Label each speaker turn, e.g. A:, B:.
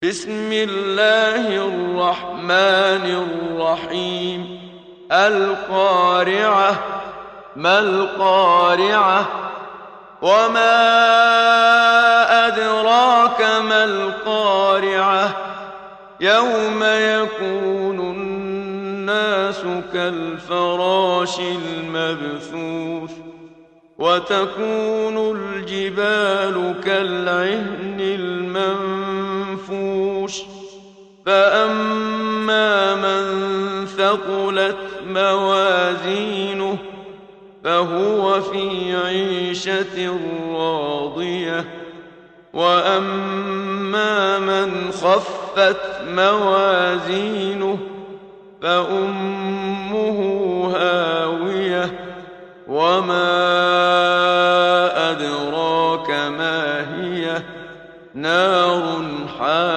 A: بسم الله الرحمن الرحيم القارعة ما القارعة وما أدراك ما القارعة يوم يكون الناس كالفراش المبثوث وتكون الجبال كالعهن المنفوش فأما من ثقلت موازينه فهو في عيشة راضية وأما من خفت موازينه فأمه هاوية وما أدراك ما هي نار حامية